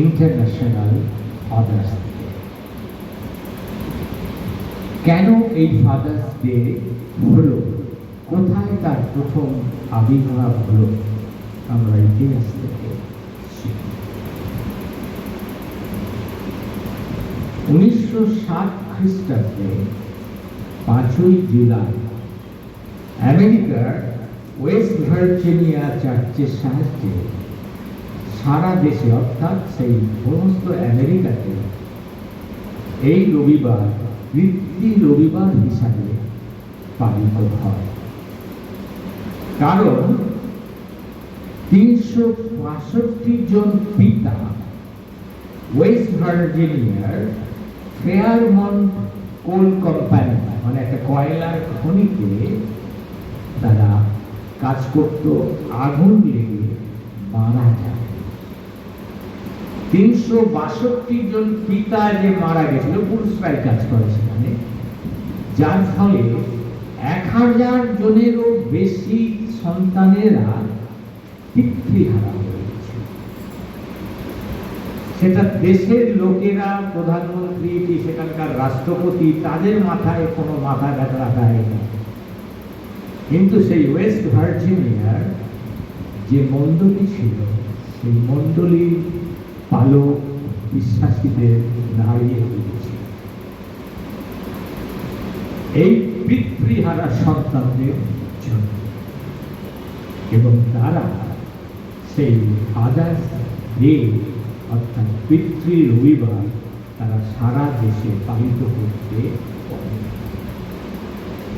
International father's day. কেন এই father's day হলো, কোথায় তার প্রথম আবির্ভাব হলো, আমরা ইতিহাস থেকে শিখি। 1907 খ্রিস্টাব্দে 5ই জুলাই আমেরিকার ওয়েস্ট ভার্জিনিয়া চার্চের সাহায্যে সারা দেশে, অর্থাৎ সেই সমস্ত আমেরিকাতে এই রবিবার পিতৃ রবিবার হিসাবে পালিত হয়। কারণ 365 জন পিতা ওয়েস্ট ভার্জিনিয়ার ফেয়ারমন্ট কোল কোম্পানি, মানে একটা কয়লার খনিতে তারা কাজ করত, আগুন লেগে মারা যায়। 362 জন পিতা যে মারা গেছিল, পুরুষরাই কাজ করে সেখানে, যার ফলে 1000 জনেরও বেশি সন্তানেরা পিতৃহারা হয়ে গেছে। সেটা দেশের লোকেরা, প্রধানমন্ত্রী কি সেখানকার রাষ্ট্রপতি, তাদের মাথায় কোনো মাথা ব্যথা দেয় না। কিন্তু সেই ওয়েস্ট ভার্জিনিয়ার যে মণ্ডলী ছিল, সেই মণ্ডলীর পালক বিশ্বাসীদের নাড়িয়ে দিয়েছিল এই পিতৃহারা সন্তানদের জন্য, এবং তারা সেই ফাদার্স ডে অর্থাৎ পিতৃ রবিবার তারা সারা দেশে পালিত করতে পারে।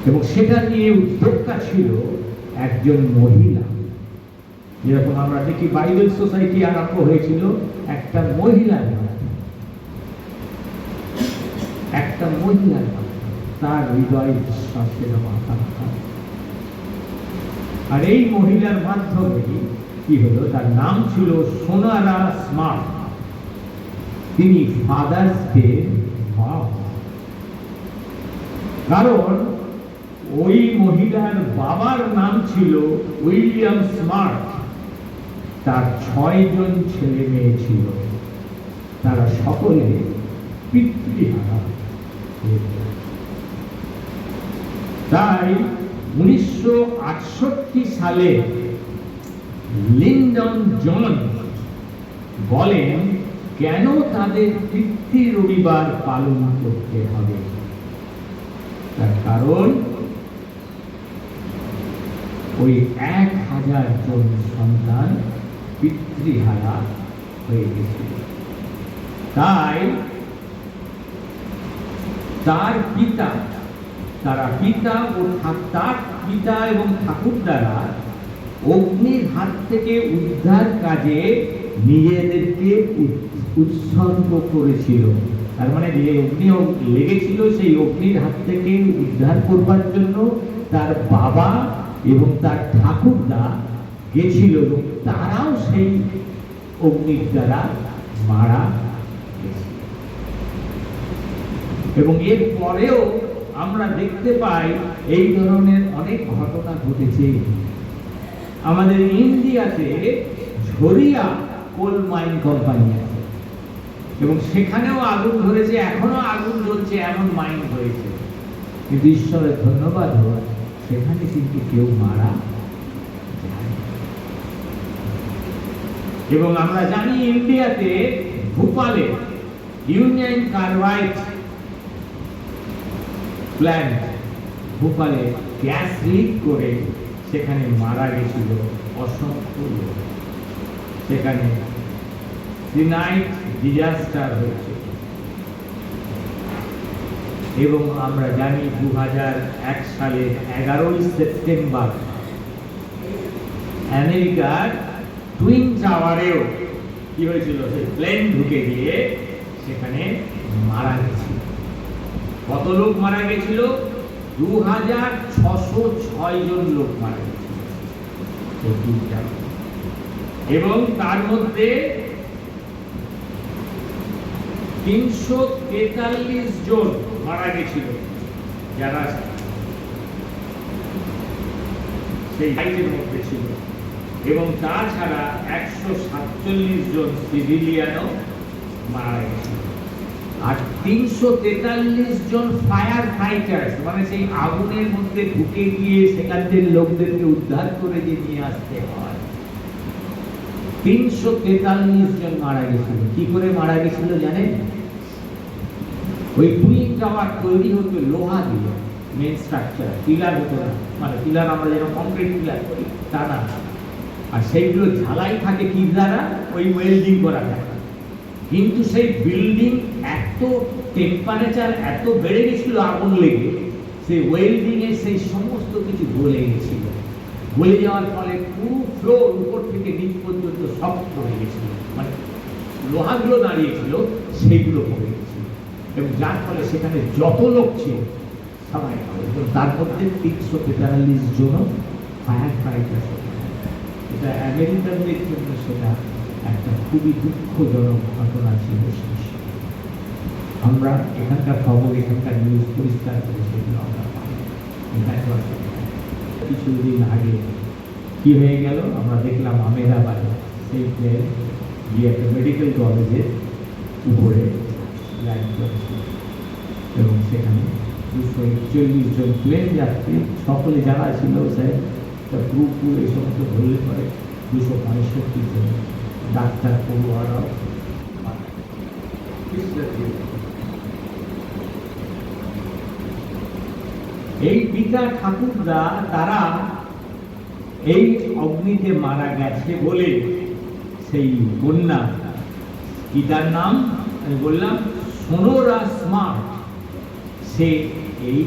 এবং সেটা নিয়ে উদ্যোক্তা ছিল একজন মহিলা। যেরকম আমরা দেখি বাইবেল সোসাইটি আরম্ভ হয়েছিল একটা মহিলার মাধ্যমে, একটা মহিলার মাধ্যমে, তার হৃদয় বিশ্বাসের মাথা রাখা। আর এই মহিলার মাধ্যমে কি হলো, তার নাম ছিল সোনারা স্মার্ট। তিনি ফাদার্স ডে মা। কারণ ওই মহিলার বাবার নাম ছিল উইলিয়াম স্মার্ট। তার 6 জন ছেলে মেয়ে ছিল, তারা সকলে পিতৃহারা। তাই 1968 সালে লিন্ডন জন বলেন কেন তাদের পিতৃ রবিবার পালন করতে হবে। তার কারণ ওই 1000 জন সন্তান পিতৃহারা হয়ে গেছিল। তাই তার পিতা, তারা পিতা ও তার পিতা এবং ঠাকুরদারা অগ্নির হাত থেকে উদ্ধার কাজে নিজেদেরকে উৎসর্গ করেছিল। তার মানে যে অগ্নি লেগেছিল, সেই অগ্নির হাত থেকে উদ্ধার করবার জন্য তার বাবা এবং তার ঠাকুরদা গেছিল, এবং তারাও সেই অগ্নির দ্বারা মারা গেছিল। এবং এর পরেও আমরা দেখতে পাই এই ধরনের অনেক ঘটনা ঘটেছে। আমাদের ইন্ডিয়াতে ঝরিয়া কোল মাইন কোম্পানি আছে, এবং সেখানেও আগুন ধরেছে, এখনো আগুন জ্বলছে, এমন মাইন হয়েছে। কিন্তু ঈশ্বরের ধন্যবাদ হোক, সেখানে কিন্তু কেউ মারা যায়। এবং আমরা জানি ইন্ডিয়াতে ভোপালে ইউনিয়ন কার্বাইড প্ল্যান্ট, ভোপালে গ্যাস লিক করে সেখানে মারা গেছিল অসংখ্য লোক। সেখানে সিনাইট ডিজাস্টার হয়েছে। এবং আমরা জানি 2001 সালের 11ই সেপ্টেম্বর আমেরিকার টুইন টাওয়ারেও কি হয়েছিল, সেই প্লেন ঢুকে গিয়ে সেখানে মারা গেছিল। কত লোক মারা গেছিল? 2606 জন লোক মারা গেছিল। এবং তার মধ্যে 343 জন মারা গেছিল, যারা সেই হাইটের মধ্যে ছিল। এবং তাছাড়া 147 জন সিভিলিয়ানও মারা গেছে। আর 343 জন ফায়ার ফাইটার্স, মানে সেই আগুনের মধ্যে ঢুকে গিয়ে সেখানকার লোকদেরকে উদ্ধার করে যে নিয়ে আসতে হয়, 343 জন মারা গেছিল। কি করে মারা গেছিল জানেন? ওই টুইন টাওয়ার তৈরি হতো লোহা দিয়ে, মেন স্ট্রাকচার, পিলার হতো না, মানে পিলার আমরা যেরকম কংক্রিট পিলার করি তা না, আর সেইগুলো ঝালাই থাকে কি দ্বারা? ওই ওয়েল্ডিং করা থাকে। কিন্তু সেই বিল্ডিং এত টেম্পারেচার এত বেড়ে গেছিল আগুন লেগে, সেই ওয়েল্ডিং এর সেই সমস্ত কিছু গলে গেছিল। গলে যাওয়ার ফলে পুরো ফ্লোর উপর থেকে নিচ পর্যন্ত শক্ত হয়ে গেছিল, মানে লোহাগুলো দাঁড়িয়েছিল সেইগুলো পড়ে গেছিল, এবং যার ফলে সেখানে যত লোক ছিল সবাই, তার মধ্যে 343 জন ফায়ার ফাইটার। এটা আমেরিকানদের জন্য সেটা একটা খুবই দুঃখজনক ঘটনা ছিল। আমরা এখানকার খবর, এখানকার নিউজ পরিষ্কার করে সেগুলো আমরা পাই। কিছুদিন আগে কি হয়ে গেল আমরা দেখলাম, আমেদাবাদে সেই প্লেন গিয়ে একটা মেডিকেল কলেজের উপরে ল্যান্ড করেছে, এবং সেখানে 241 জন প্লেন যাত্রী সকলে যারা ছিল, স্যার গ্রুপ এই সমস্ত ধরলে পরে 265 জন ডাক্তার পড়ুয়ারাও। এই পিতা ঠাকুরদা তারা এই অগ্নিতে মারা গেছে বলে সেই কন্যা, পিতার নাম আমি বললাম সোনোরা স্মার্ট, সে এই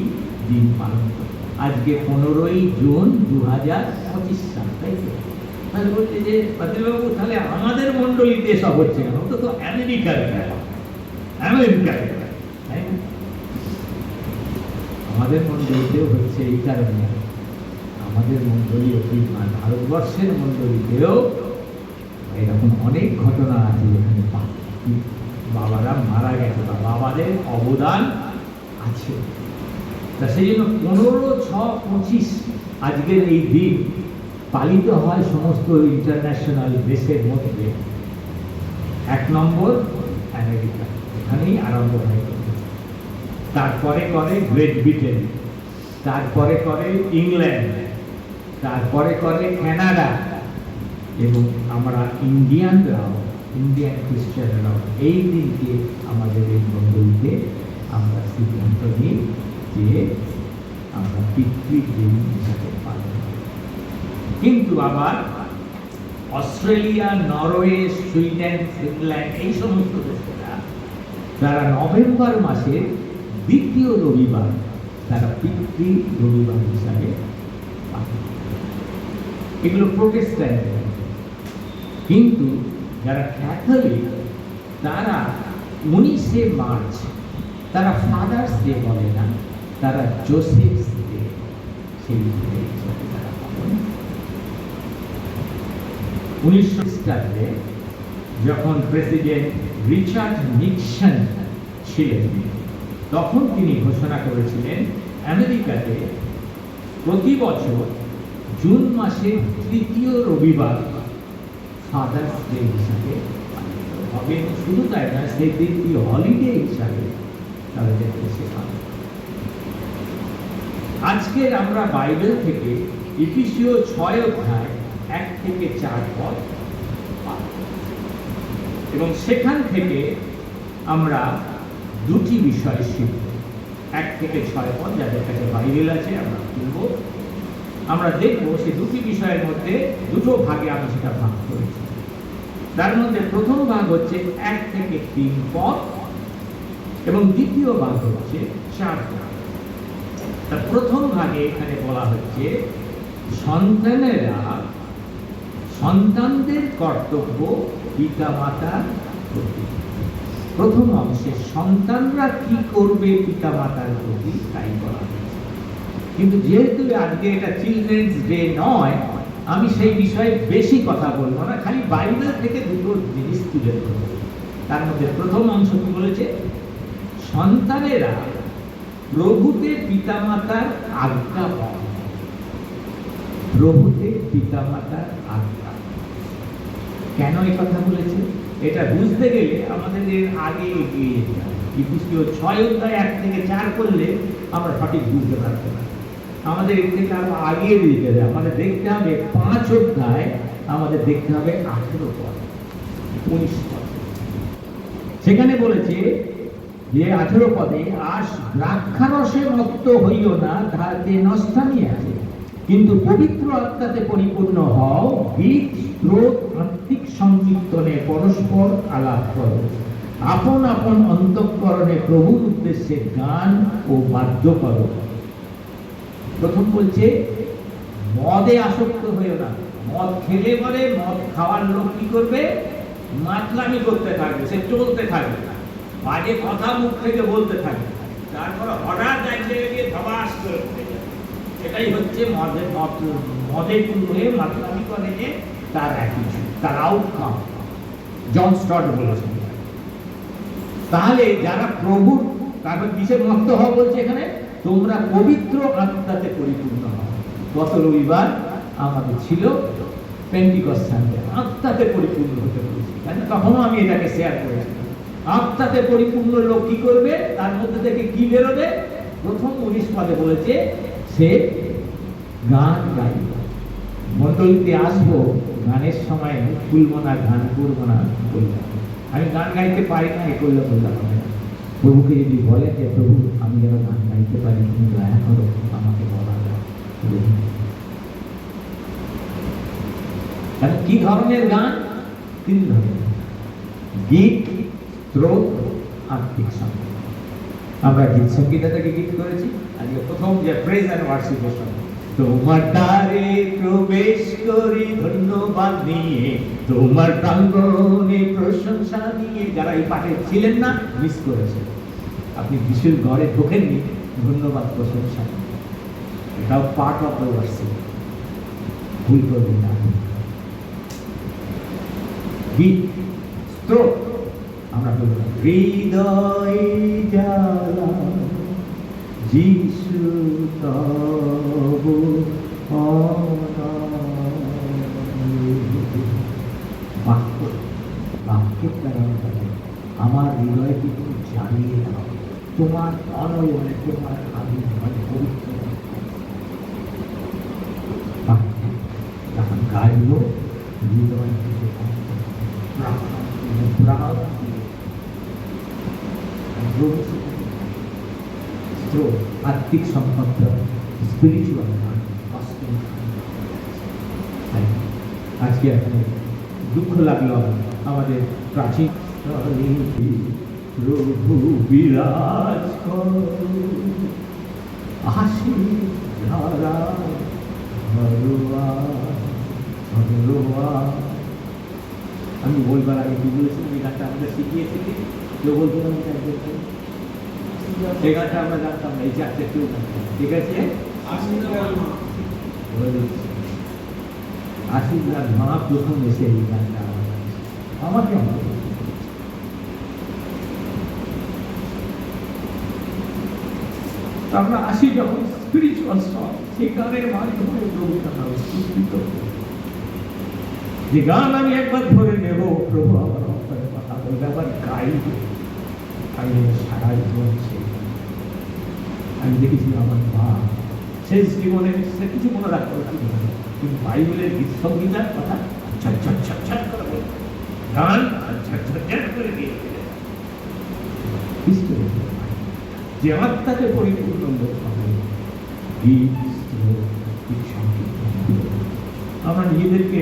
দিন পালন করে আজকে 15ই জুন 2025 সাল, তাই তো? তাহলে বলছে যে পাতিলবাবু, তাহলে আমাদের মন্ডলীতে সব হচ্ছে কেন? তো আমেরিকার খেলা, আমেরিকার খেলা, তাই না? আমাদের মন্ডলীতেও হচ্ছে এই কারণে, আমাদের মন্ডলী অতি, ভারতবর্ষের মন্ডলীতেও এরকম অনেক ঘটনা আছে যেখানে বাবারা মারা গেছে বা বাবাদের অবদান আছে। তা সেই জন্য 15/6/25 আজকের এই দিন পালিত হয় সমস্ত ইন্টারন্যাশনাল দেশের মধ্যে। 1 নম্বর আমেরিকা, এখানেই আরম্ভ হয়। তারপরে করে গ্রেট ব্রিটেন, তারপরে করে ইংল্যান্ড, তারপরে করে কানাডা, এবং আমরা ইন্ডিয়ান খ্রিস্টানরাও এই দিনকে আমাদের এই মন্ডলীতে আমরা সিদ্ধান্ত নিই যে আমরা পিতৃদিন হিসাবে পালন করি। কিন্তু আবার অস্ট্রেলিয়া, নরওয়ে, সুইডেন, ফিনল্যান্ড এই সমস্ত দেশেরা তারা নভেম্বর মাসের 2য় রবিবার তারা পিতৃ রবিবার হিসাবে পালন করে। এগুলো প্রোটেস্ট্যান্ট। কিন্তু যারা ক্যাথলিক তারা 19শে মার্চ, তারা ফাদার্স ডে বলে না, তারা জোসেফস ডে, সেই হিসাবে তারা পালন। 1900 খ্রিস্টাব্দে যখন প্রেসিডেন্ট রিচার্ড নিক্সন ছিলেন, তখন তিনি ঘোষণা করেছিলেন আমেরিকাতে প্রতি বছর জুন মাসের 3য় রবিবার ফাদার্স ডে হিসাবে হবে। শুধু তাই না, সেই দিনটি হলিডে হিসাবে তাদের দেশে পালন। আজকের আমরা বাইবেল থেকে এফেসীয় 6 অধ্যায় 1 থেকে 4 পদ পাঠ, এবং সেখান থেকে আমরা দুটি বিষয় শিখব। 1 থেকে 6 পদ, যাদের কাছে বাইবেল আছে আমরা খুলব, আমরা দেখব সেই দুটি বিষয়ের মধ্যে দুটো ভাগে আমি সেটা ভাগ করেছি। তার মধ্যে প্রথম ভাগ হচ্ছে 1 থেকে 3 পদ, এবং দ্বিতীয় ভাগ হচ্ছে 4 পদ। তার প্রথম ভাগে এখানে বলা হচ্ছে সন্তানদের কর্তব্য পিতা মাতার প্রতি। প্রথম অংশে সন্তানরা কি করবে পিতা মাতার প্রতি তাই বলা হয়েছে। কিন্তু যেহেতু আজকে এটা চিলড্রেন্স ডে নয়, আমি সেই বিষয়ে বেশি কথা বলবো না, খালি বাইবেল থেকে দুটো জিনিস তুলে ধরবো। তার মধ্যে প্রথম অংশ কি বলেছে? সন্তানেরা প্রভুতে পিতামাতার আজ্ঞা পালন। প্রভুতে পিতামাতার আজ্ঞা। কেন এই কথা বলেছে এটা বুঝতে গেলে আমাদের এর আগে এগিয়ে যেতে হবে। ইফিসীয় 6 অধ্যায় 1 থেকে 4 করলে আমরা সঠিক বুঝতে পারবো না। আমাদের এর থেকে আরো আগে যেতে হবে। আমাদের দেখতে হবে 5 অধ্যায়, আমাদের দেখতে হবে 18 পদ 19 পদ। সেখানে বলেছে যে 18 পদে, আর দ্রাক্ষারসে মত্ত হইও না, তাহাতে নষ্টামি আছে, কিন্তু পবিত্র আত্মাতে পরিপূর্ণ হও, গীত স্রোত আত্মিক সংকীর্তনে পরস্পর আলাপ করো, আপন আপন অন্তঃকরণে প্রভুর উদ্দেশ্যে গান ও বাদ্য করো। প্রথম বলছে মদে আসক্ত হইও না। মদ খেলে পরে মদ খাওয়ার লোক কি করবে? মাতলামি করতে থাকবে, সে চলতে থাকবে, বাজে কথা মুখ থেকে বলতে থাকবে, তারপরে হঠাৎ এক জায়গায় গিয়ে ধবাস করে উঠে যাবে। এটাই হচ্ছে মদে পূর্ণ হয়ে মাতলামি করে যে তার অ্যাটিটিউড, তার আউটকাম। জন স্টট বলেছেন। তাহলে যারা প্রভু, তারপর কিসের মত্ত হওয়া বলছে এখানে? তোমরা পবিত্র আত্মাতে পরিপূর্ণ হও। গত রবিবার আমাদের ছিল পেন্টিকস্ট সানডে, আত্মাতে পরিপূর্ণ হতে বলেছি, তখনও আমি এটাকে শেয়ার করেছি। আত্মাতে পরিপূর্ণ লোক কি করবে? তার মধ্যে থেকে কি বেরোবে? প্রথম 19 পদে বলেছে সে গান গাইবে। মণ্ডলীতে আসবো, গানের সময় খুলবো না, গান করবো না বললাম। আমি গান গাইতে পারি না, এ করলে বললাম হবে না। প্রভুকে যদি বলে যে প্রভু আমি যেন গান গাইতে পারি, তুমি দয়া করো, আমাকে বলা যায়। কি ধরনের গান? 3 ধরনের: গীত, স্রোত, আত্মিক সঙ্গীত। আমরা গীত সঙ্গীতা থেকে গীত করেছি। আজকে প্রথম যে প্রেজ এন্ড ওয়ার্শিপের সঙ্গে, তোমার দ্বারে প্রবেশ করি ধন্যবাদ নিয়ে, তোমার প্রাঙ্গণে প্রশংসা নিয়ে। যারা এই পাঠে ছিলেন না, মিস করেছেন। আপনি বিশুর ঘরে ঢোকেননি ধন্যবাদ প্রশংসা, এটাও পার্ট অফ দ্য ওয়ার্শিপ, ভুল করবেন না। গীত, স্রোত আমরা বলব হৃদয় জ্বালা যিশু তব বাক্য, বাক্যের দ্বারা আমার হৃদয়কে তুমি জ্বালিয়ে দাও, তোমার অনয়নে, তোমার আবির্ভাব পবিত্র বাক্য যখন গাইল হৃদয় থেকে আত্মিক সম্পর্ক, স্পিরিচুয়াল। আজকে এখন দুঃখ লাগলো আমাদের প্রাচীন প্রভু বিরাজ করো, আসি ধারা ভগবান। আমি বলবার আগে কি বলেছি, এই গানটা আমাদের শিখিয়েছি, কেউ বলতো না এই গানটা আমরা জানতাম না, এই চারটে কেউ জানতাম। ঠিক আছে, আশীর্বাদ মা প্রথম এসে এই গানটা আমাকে আমরা আসি যখন স্পিরিচুয়াল সং, সেই গানের মাধ্যমে প্রভু কথা স্বীকৃত। যে গান আমি একবার ধরে নেব, প্রভু আমার অন্তরে কথা বলবে, আবার গাইব। আমি সারা জীবন আমি দেখেছি আমার মা শেষ জীবনে সে কিছু মনে রাখতে পারছি, কিন্তু বাইবেলের গীত সঙ্গীতার কথা ঝটঝট করে বলবে, গান ঝটঝট করে দিয়ে যে আত্মাকে পরিপূর্ণ লোক হবে। গীত, সঙ্গীত আমরা নিজেদেরকে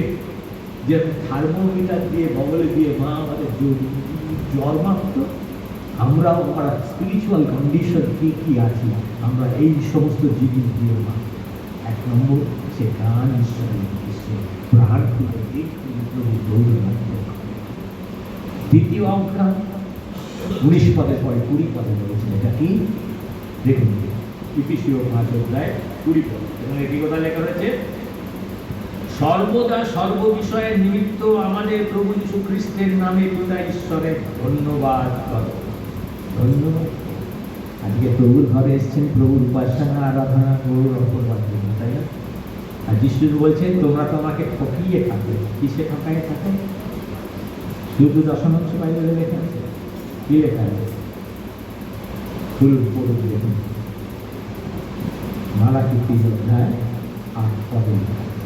যে থার্মোমিটার দিয়ে বগলে দিয়ে মা আমাদের জ্বর মাপত, আমরাও আমরা স্পিরিচুয়াল কন্ডিশন কি কি আছি, আমরা এই সমস্ত জিনিস দিয়ে মা। 1 নম্বর সে গান ঈশ্বরের উদ্দেশ্যে প্রাণ খুলে প্রভু গৌরব। দ্বিতীয় আউটকাম 19 পদের পরে 20 পদে রয়েছে। এটা কি দেখুন, ইফিসীয় 5 অধ্যায় 20 পদ, এবং এটি কথা লেখা রয়েছে, সর্বদা সর্ব বিষয়ের নিমিত্ত আমাদের প্রভু যীশু খ্রিস্টের নামে পিতা ঈশ্বরের ধন্যবাদ করো। ধন্যবাদ। আজকে প্রভুর ঘরে এসছেন, প্রভুর উপাসনা আরাধনা প্রভুর অপরবার জন্য, তাই না? আর যিশু বলছেন তোমরা তো আমাকে ঠকিয়ে থাকো। কিসে ঠকাইয়ে থাকো? শুধু দশমাংশ বাইবেলে লেখা আছে, কি লেখা আছে? ফুল পড়ুন দেখুন, মালাকি 3 অধ্যায় 8 পদে লেখা আছে।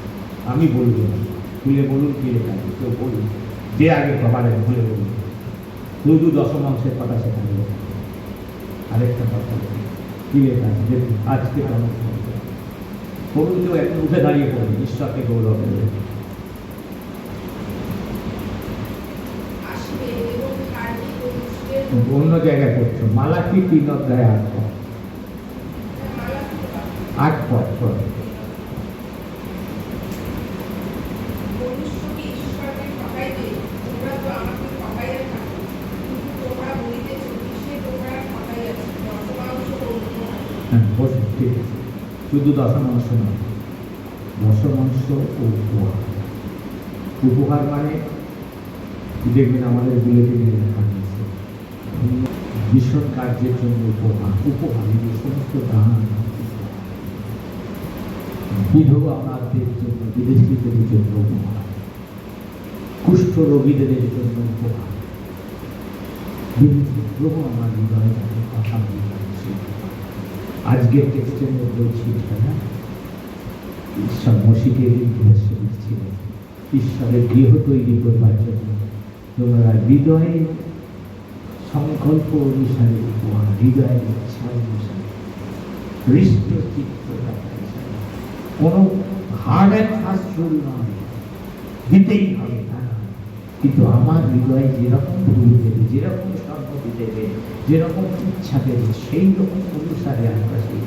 আমি বলবো না, খুলে বলুন কি লেখা আছে, কেউ বলুন, যে আগে পারেন খুলে বলুন। শুধু দশমাংশের কথা সেখানে লেখা আছে। আরেকটা কথা কি লেখা আছে দেখুন, আজকে কেমন পড়ুন, কেউ একটু উঠে দাঁড়িয়ে পড়ুন, ঈশ্বরকে গৌরব দেবে। অন্য জায়গায় পড়ছো, মালাকি 3 অধ্যায় 8 পদ, 8 পদ পড়ো। হ্যাঁ বসুন, ঠিক আছে। শুধু দশমাংশ নয়, দশমাংশ ও উপহার। উপহার মানে দেখবেন আমাদের বুলেটিনে লেখা আছে মিশন কার্যের জন্য উপহার। উপহার এই সমস্ত দান, বিধবা অনাথদের জন্য, বিদেশিদের জন্য উপহার, কুষ্ঠ রোগীদের জন্য উপহার। প্রভু আমার হৃদয় কথা বলছি, আজকের টেক্সটের মধ্যে ছিল না, ঈশ্বর মসিকে উদ্দেশ্য দিচ্ছিলেন ঈশ্বরের গৃহ তৈরি করবার জন্য তোমরা হৃদয়ের সংকল্প অনুসারে উপহার, হৃদয়ের ইচ্ছা অনুসারে, হৃষ্ট চিত্ত কোনো হার্ড অ্যান্ড ফাস্ট রুল নয়, দিতেই হবে না, কিন্তু আমার হৃদয়ে যেরকম ভুল দেবে, যেরকম সম্মতি দেবে, যেরকম ইচ্ছা দেবে, সেই রকম অনুসারে আমরা সেই।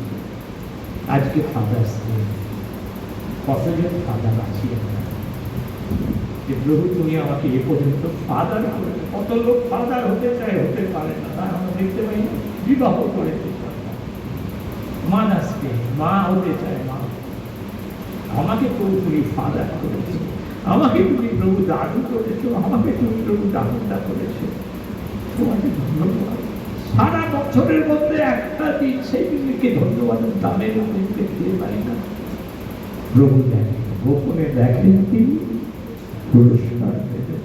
আজকে ফাদার্স ডে, কতজন ফাদার আছি আমরা যে প্রভু তুমি আমাকে এ পর্যন্ত ফাদার করে। কত লোক ফাদার হতে চায়, হতে পারে না, তা আমরা দেখতে পাই না। বিবাহ করেছে মানাসকে, মা হতে চায় মা। আমাকে প্রভু তুমি ফাদার করেছো, আমাকে তুমি প্রভু দাদু করেছো, আমাকে তুমি প্রভু দাদুটা করেছো, তোমাকে ধন্যবাদ। সারা বছরের মধ্যে একটা দিন সেই দিনকে ধন্যবাদের দামের মধ্যে দিতে পারি না। প্রভু দেখেন, গোপনে দেখেন, তিনি পুরস্কার দেবেন।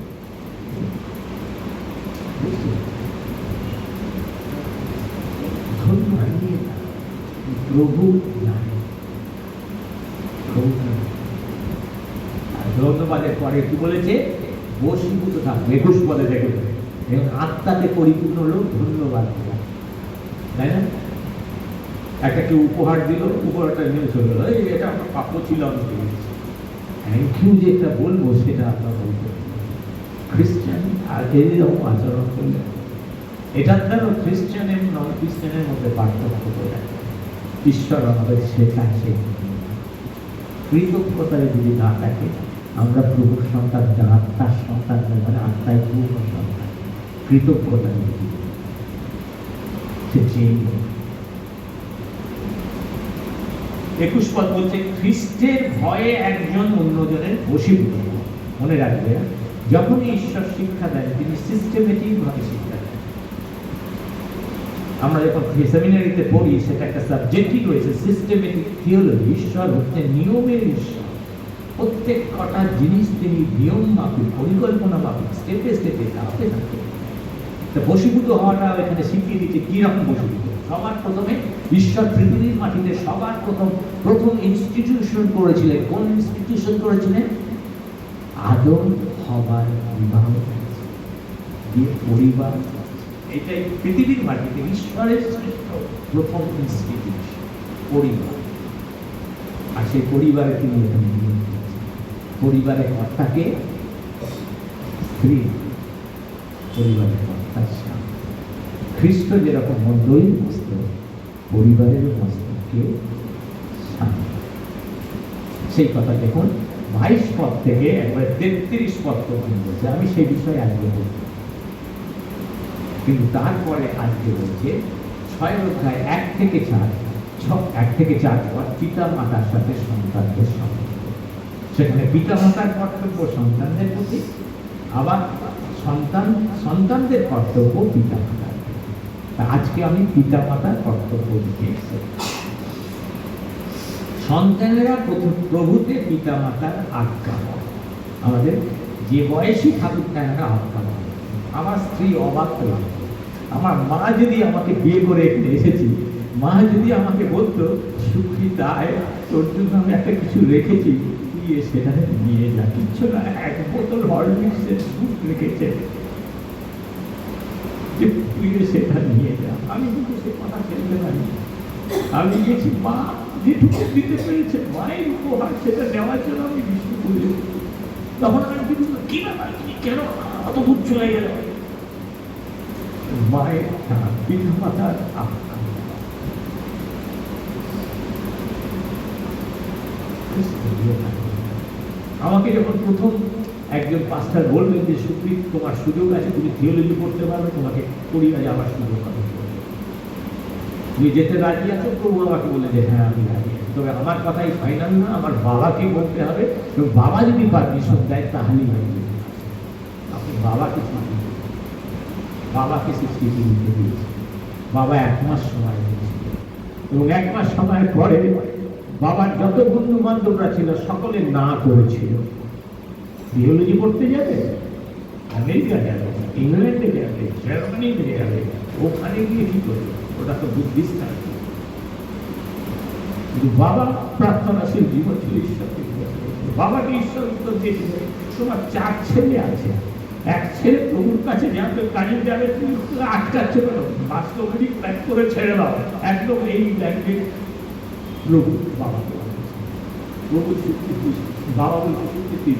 ধন্যবাদ প্রভু জানেন, ধন্যবাদের পরে কি বলেছে? বশীভূত থাকবে। 21 পদে দেখুন, এবং আত্মাতে পরিপূর্ণ লোক ধন্যবাদ দেয়, তাই না? একটা কেউ উপহার দিল, উপহারটা নিয়ে চলে গেল, এটা আমার প্রাপ্য ছিল, আমি পেয়েছি। থ্যাংক ইউ যেটা বলবো সেটা আপনার বলতে খ্রিস্টান আর এরকম আচরণ করলে এটা কেন খ্রিস্টান এবং নন খ্রিস্টানের মধ্যে পার্থক্য করে। ঈশ্বর আমাদের শেখায়, সেই কৃতজ্ঞতায় যদি না থাকে আমরা প্রভুর সন্তান, আত্মার সন্তান, মানে আত্মায় পূর্ণ সন্তান, কৃতজ্ঞতা যদি সে চেয়ে 21 পদ বলছে খ্রিস্টের ভয়ে একজন অন্যজনের বশীভূত। মনে রাখবে, যখনই ঈশ্বর শিক্ষা দেন তিনি সিস্টেমেটিক ভাবে শিক্ষা দেন। আমরা যখন সেমিনারিতে পড়ি সেটা একটা সাবজেক্টই রয়েছে, সিস্টেমেটিক থিওলজি। ঈশ্বর হচ্ছে নিয়মের ঈশ্বর, প্রত্যেক কটা জিনিস তিনি নিয়ম মাফিক, পরিকল্পনা মাফিক, স্টেপে স্টেপে ধাপে ধাপে। বশীভূত হওয়াটা এখানে শিখিয়ে দিচ্ছে কিরকম বশীভূত। সবার প্রথমে ঈশ্বর পৃথিবীর মাটিতে সবার প্রথম ইনস্টিটিউশন করেছিলেন। কোন ইনস্টিটিউশন করেছিলেন? আদম হবার বিবাহ, পরিবার। এটাই পৃথিবীর মাটিতে ঈশ্বরের শ্রেষ্ঠ প্রথম ইনস্টিটিউশন, পরিবার। আর সেই পরিবারে তিনি এখানে নিয়োগ করেছেন। পরিবারের কর্তাকে স্ত্রী, পরিবারের কর্তার স্বামী। খ্রিস্ট যেরকম মণ্ডলীর মস্তক, পরিবারের মস্তককে স্বামী। সেই কথা দেখুন 22 পদ থেকে একবার 33 পদ পর্যন্ত বলছে। আমি সেই বিষয়ে আজকে বলব, কিন্তু তারপরে আজকে বলছে 6 অধ্যায় 1 থেকে 4 পদ পিতা মাতার সাথে সন্তানদের সম্পর্ক। সেখানে পিতা মাতার কর্তব্য সন্তানদের প্রতি, আবার সন্তানদের কর্তব্য পিতা মাতার। আজকে আমি পিতা মাতার কর্তব্য দিতে এসেছি। সন্তানেরা প্রভুতে পিতা মাতার আজ্ঞা, আমাদের যে বয়সী থাকুক না আজ্ঞা, আমার স্ত্রী অবাক হলাম। আমার মা যদি আমাকে বিয়ে করে এখানে এসেছি, মা যদি আমাকে বলতো সুখীতা তোর জন্য আমি একটা কিছু রেখেছি, তুই সেটা নিয়ে যা, কিচ্ছু না, এক বোতল হরলিক্সের দুধ রেখেছে, যে তুই সেটা নিয়ে যা। আমি কিন্তু সে কথা ফেলতে পারি। আমি গেছি, মা যেটুকু দিতে পেরেছে মায়ের উপহার সেটা নেওয়ার জন্য আমি বিষ্ণু করি। তখন আমি কিন্তু কি ব্যাপার, তুমি কেন অত দূর চলে গেল? মায়ের পিতা মাতার আত্মা আমাকে যখন প্রথম একজন পাস্টার বললেন যে সুপ্রিত তোমার সুযোগ আছে, তুমি থিওলজি পড়তে পারবে, তোমাকে পড়িয়ে যাওয়ার সুযোগ হবে, তুমি যেতে রাজি আছো? প্রভু আমাকে বলে যে হ্যাঁ আমি রাজি আছি, তবে আমার কথাই ফাইনাল না, আমার বাবাকে বলতে হবে, এবং বাবা যদি পারমিশন দেয় তাহলেই হবে। আপনি বাবাকে বাবাকে স্বীকৃতি দিতে দিয়েছে। বাবা 1 মাস সময় দিয়েছিল, এবং 1 মাস সময়ের পরে বাবার যত বন্ধু বান্ধবরা ছিল সকলে না করেছিল। থিওলজি পড়তে যাবে, আমেরিকা যাবে, ইংল্যান্ডে যাবে, জার্মানিতে যাবে, ওখানে গিয়ে কি করবে? ওটা তো বুদ্ধিস্তান। কিন্তু বাবা প্রার্থনাশীল জীবন ছিল, ঈশ্বরকে বাবাকে ঈশ্বর উত্তর দিয়েছিল, তোমার 4 ছেলে আছে, এক ছেলে প্রভুর কাছে যাবে, কাজে যাবে, তুমি আটকাচ্ছ কেন? বাস্তবটি প্যাক করে ছেড়ে দাও। একদম এই ব্যাংকে প্রভু বাবাকে প্রভু স্বীকৃতি, বাবা বলতে স্বীকৃতি,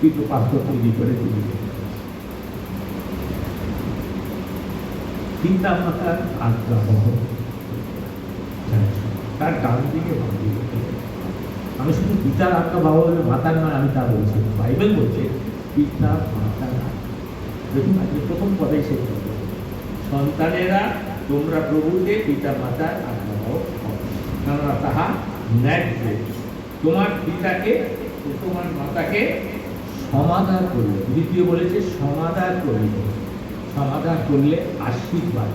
কিন্তু পাথর তৈরি করে দিল। পিতা মাতার আগ্রহ তার ডান দিকে ভাবি। আমি শুধু পিতার আজ্ঞা বাবা বলে মাতার নয়, আমি তা বলছি, বাইবেল বলছে পিতা মাতার। দেখুন আজকে প্রথম পদেই সে সন্তানেরা তোমরা প্রভুতে পিতা মাতার আজ্ঞা কেননা তাহা ন্যায্য। তোমার পিতাকে তোমার মাতাকে সমাদর করলে, দ্বিতীয় বলেছে সমাদর করলে, সমাদর করলে আশীর্বাদ।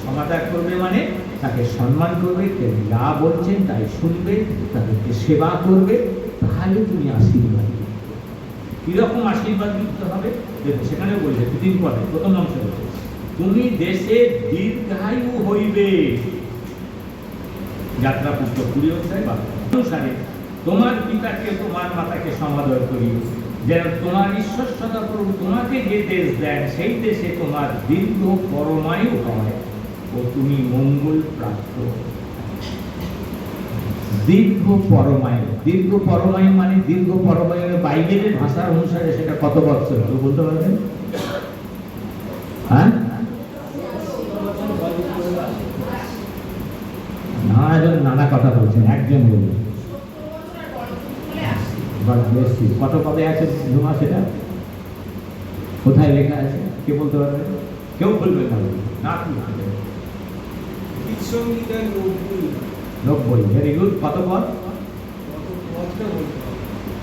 সমাদর করবে মানে তাকে সম্মান করবে, তিনি যা বলছেন তাই শুনবে, তাদেরকে সেবা করবে, তাহলে তুমি আশীর্বাদ। কিরকম আশীর্বাদ দিতে হবে দেখো, সেখানে বলছে 3 পদে প্রথম অংশ বলছে তুমি দেশে দীর্ঘায়ু হইবে। যাত্রা পুস্তক 20 অধ্যায় 12 অনুসারে তোমার পিতাকে তোমার মাতাকে সমাদর করিও, যেন তোমার ঈশ্বর সদাপ্রভু তোমাকে যে দেশ দেন সেই দেশে তোমার দীর্ঘ পরমায়ু হয় ও তুমি মঙ্গল প্রাপ্ত। দীর্ঘ পরমায়ু, দীর্ঘ পরমায়ু মানে দীর্ঘ পরমায়ু বাইবেলের ভাষা অনুসারে সেটা কত বছর কেউ বলতে পারবেন? হ্যাঁ, নানা কথা বলছেন, একজন বলুন। কত পদে আছে জমা, সেটা কোথায় লেখা আছে কে বলতে পারবে? কেউ বলবে না, না কি 90। Very good. কত পদ?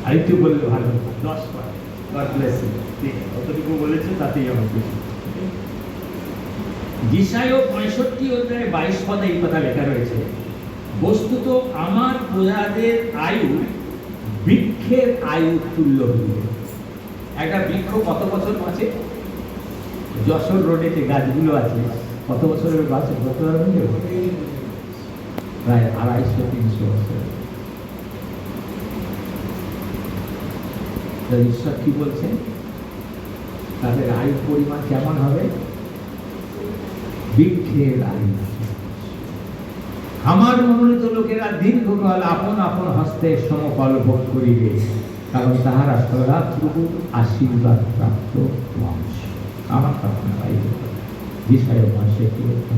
আরেকটু বললে ভালো, 10 পদ। God bless you. ঠিক আছে, কতটুকু বলেছে তাতেই আমার খুশি। যিশায়া 65 অধ্যায়ে 22 পদে এই কথা লেখা রয়েছে, বস্তুত আমার প্রজাদের আয়ু বৃক্ষের আয়ু তুল্য হইবে। একটা বৃক্ষ কত বছর বাঁচে? যশোর রোডে যে গাছগুলো আছে কত বছরের বাঁচে বলতে পারবেন? প্রায় 250-300 বছর। ঈশ্বর কি বলছেন? তাদের আয়ুর পরিমাণ কেমন হবে? বৃক্ষের আয়ু। আমার মনোনীত লোকেরা দীর্ঘকাল আপন আপন হস্তে সমফল ভোগ করিবে, কারণ তাহারা সদাপ্রভুর আশীর্বাদ প্রাপ্ত বংশ। আমার প্রার্থনা যিশায়া 65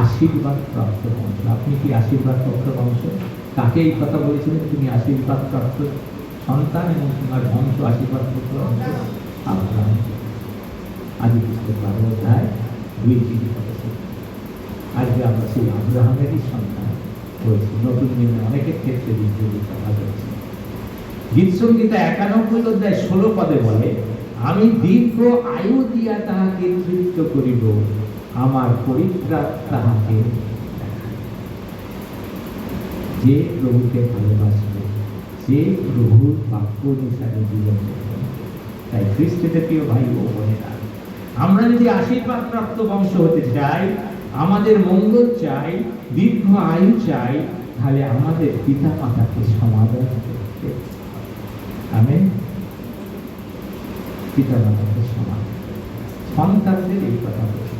আশীর্বাদ প্রাপ্ত বংশ। আপনি কি আশীর্বাদ প্রাপ্ত বংশ? কাকে এই কথা বলেছিলেন তুমি আশীর্বাদ প্রাপ্ত সন্তান এবং তোমার বংশ আশীর্বাদ প্রাপ্ত বংশ? আব্রাহাম। আদি পুস্তক 12 অধ্যায় 2 বলেছে। আজকে আমরা সেই আব্রাহামেরই সন্তান হয়েছি। নতুন নিয়মে অনেকের ক্ষেত্রে বিদ্যুৎ কথা হয়েছে। গীতসংগীতা 91 অধ্যায় 16 পদে বলে, আমি দীর্ঘ আয়ু দিয়া তাহাকে তৃপ্ত করিব, আমার পরিত্রাণ তাহাকে। যে প্রভুকে ভালোবাসবে, যে প্রভুর বাক্য অনুসারে জীবন করবে, তাই খ্রিস্টতে প্রিয় ভাই ও বোনেরা, আমরা যদি আশীর্বাদ প্রাপ্ত বংশ হতে চাই, আমাদের মঙ্গল চাই, দীর্ঘ আয়ু চাই, তাহলে আমাদের পিতা মাতাকে সমাদর করতে হবে। আমেন। পিতা মাতাকে সমাদর, সন্তানদের এই কথা বলছি,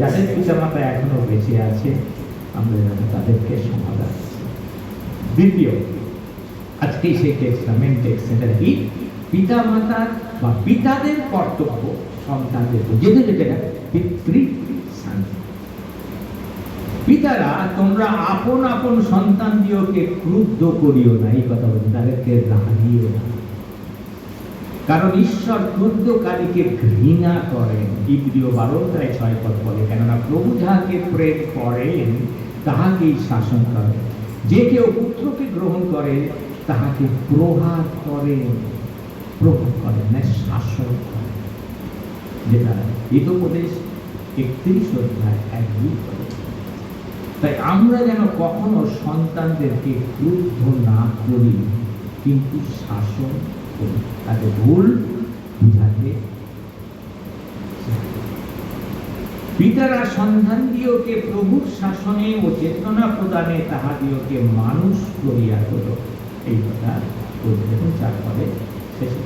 যাদের পিতা মাতা এখনো বেঁচে আছে আমরা যেন তাদেরকে সমাদর। দ্বিতীয়, আজকে সেই টেক্সট, মেন টেক্সট, সেটা কি? পিতা মাতার বা পিতাদের কর্তব্য সন্তানদের, যেহেতু যেটা পিতৃ শান্তি। পিতারা, তোমরা আপন আপন সন্তান দিওকে ক্রুদ্ধ করিও না, এই কথা বলুন, তাদেরকে রাগিও না, কারণ ঈশ্বর ক্রুদ্ধকারীকে ঘৃণা করেন। ইব্রিয় 12:6 বলে, কেননা প্রভু যাহাকে প্রেম করেন তাহাকেই শাসন করেন, যে কেউ পুত্রকে গ্রহণ করে তাহাকে প্রহার করেন, প্রহার করেন না, শাসন করেন, যেটা হিতোপদেশ 31:1-2 বলে। তাই আমরা যেন কখনো সন্তানদেরকে ক্রুদ্ধ না করি, কিন্তু শাসন করি, তাদের ভুল বুঝাতে। পিতারা সন্তান দিওকে প্রভুর শাসনে ও চেতনা প্রদানে তাহাদিওকে মানুষ করিয়া তোল, এই কথা দেখুন 4 পদে শেষে।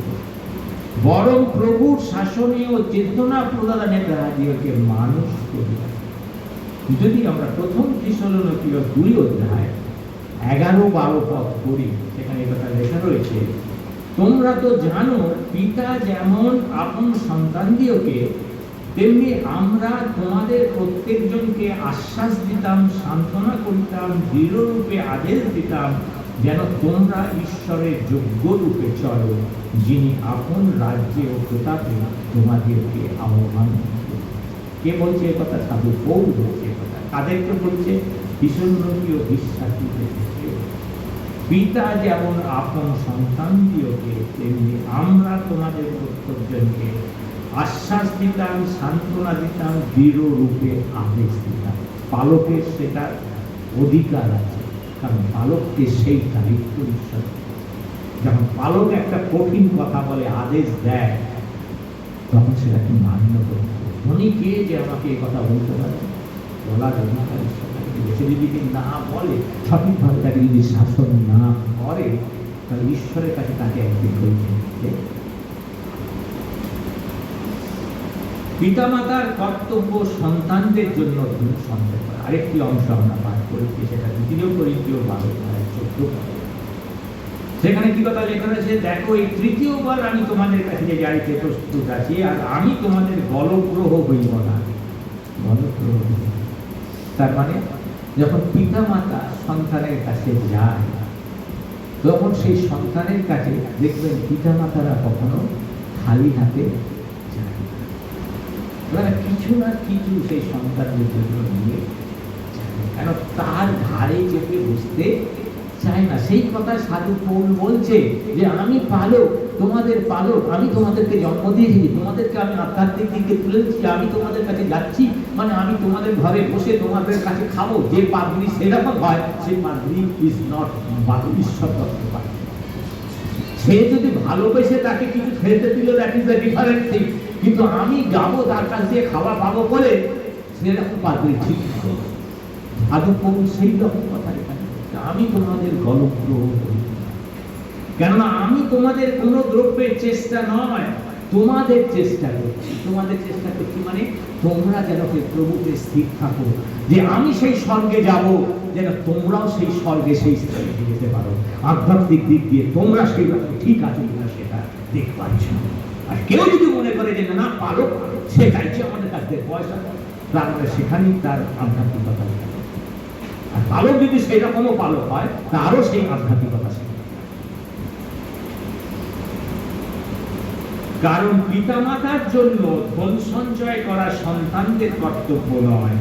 বরং প্রভুর শাসনে ও চেতনা প্রদানে তাহাদিওকে মানুষ করিয়া। যদি আমরা প্রথম থিসসলুনিকীয় 2:11-12 পদ পড়ি, সেখানে এই কথা লেখা রয়েছে, তোমরা তো জানো পিতা যেমন আপন সন্তান দিওকে, তেমনি আমরা তোমাদের প্রত্যেকজনকে আশ্বাস দিতাম, সান্ত্বনা করিতাম, দৃঢ়রূপে আদেশ দিতাম, যেন তোমরা ঈশ্বরের যোগ্য রূপে চলো, যিনি আপন রাজ্যে ও প্রতাপে তোমাদেরকে আহ্বান করেন। কে বলছে এ কথা? সাধু পৌল বলছে এ কথা। কাদেরকে বলছে? থিসসলুনিকীয় বিশ্বাসীদেরকে। পিতা যেমন আপন সন্তান দিওকে, তেমনি আমরা তোমাদের প্রত্যেকজনকে আশ্বাস দিতাম, সান্ত্বনা দিতাম, দৃঢ় রূপে আদেশ দিতাম। পালকের সেটা অধিকার আছে, কারণ পালককে সেই দায়িত্ব ঈশ্বর। যখন পালক একটা কঠিন কথা বলে, আদেশ দেয়, তখন সেটাকে মান্য করতে হবে। উনি কে যে আমাকে এই কথা বলতে পারে? বলার অধিকার ঈশ্বর। সে যদি না বলে, সঠিকভাবে তাকে যদি শাসন না করে, তাহলে ঈশ্বরের কাছে তাকে একদিন বলতে হবে। পিতামাতার কর্তব্য সন্তানদের জন্য ধূম সন্দেহ করা। আরেকটি অংশ আমরা পাঠ করেছি, সেটা 2 করিন্থীয় 12:14। সেখানে কি কথা লেখা রয়েছে? দেখো, এই তৃতীয়বার আমি তোমাদের কাছে যে যাইতে প্রস্তুত আছি, আর আমি তোমাদের বলগ্রহ হইব না। বলগ্রহ, তার মানে যখন পিতা মাতা সন্তানের কাছে যায়, তখন সেই সন্তানের কাছে দেখবেন পিতা মাতারা কখনো খালি হাতে যায় না, তারা কিছু না কিছু সেই সন্তানের জন্য নিয়ে যায়, কেন তার ঘাড়ে চেপে বসতে চায় না। সেই কথা সাধু পৌল বলছে যে আমি পালক, তোমাদের পালক, আমি তোমাদেরকে জন্ম দিয়েছি, তোমাদেরকে আমি আধ্যাত্মিক দিকে তুলেছি, আমি তোমাদের কাছে যাচ্ছি, মানে আমি তোমাদের ঘরে বসে তোমাদের কাছে খাবো। যে পাদ্রী সেরকম হয়, সেই পাদ্রী ইজ নট ঈশ্বর তত্ত্ব পায়। সে যদি ভালোবেসে তাকে কিছু খেতে দিল, that is the different thing, কিন্তু আমি যাবো তার কাছ দিয়ে খাওয়া পাবো বলে, সেরকম পাদ্রী ঠিক হবে। সাধু পৌল সেই রকম কথা এখানে, আমি তোমাদের গলগ্রহ করি, কেননা আমি তোমাদের কোনো দ্রব্যের চেষ্টা নয়, তোমাদের চেষ্টা করছি। তোমাদের চেষ্টা করছি মানে তোমরা যেন প্রভুকে স্থির থাকো, যে আমি সেই স্বর্গে যাব, যেন তোমরাও সেই স্বর্গে সেই স্থানে যেতে পারো। আধ্যাত্মিক দিক দিয়ে তোমরা সেই ঠিক আছে কিনা সেটা দেখবার জন্য। আর কেউ যদি মনে করে যে না পালক সে চাইছে আমাদের কাছ থেকে পয়সা, তারপরে সেখানেই তার আধ্যাত্মিকতা। আর পালক যদি সেই রকমও পালক হয়, তারও সেই আধ্যাত্মিকতা। কারণ পিতামাতার জন্য ধন সঞ্চয় করা সন্তানদের কর্তব্য নয়,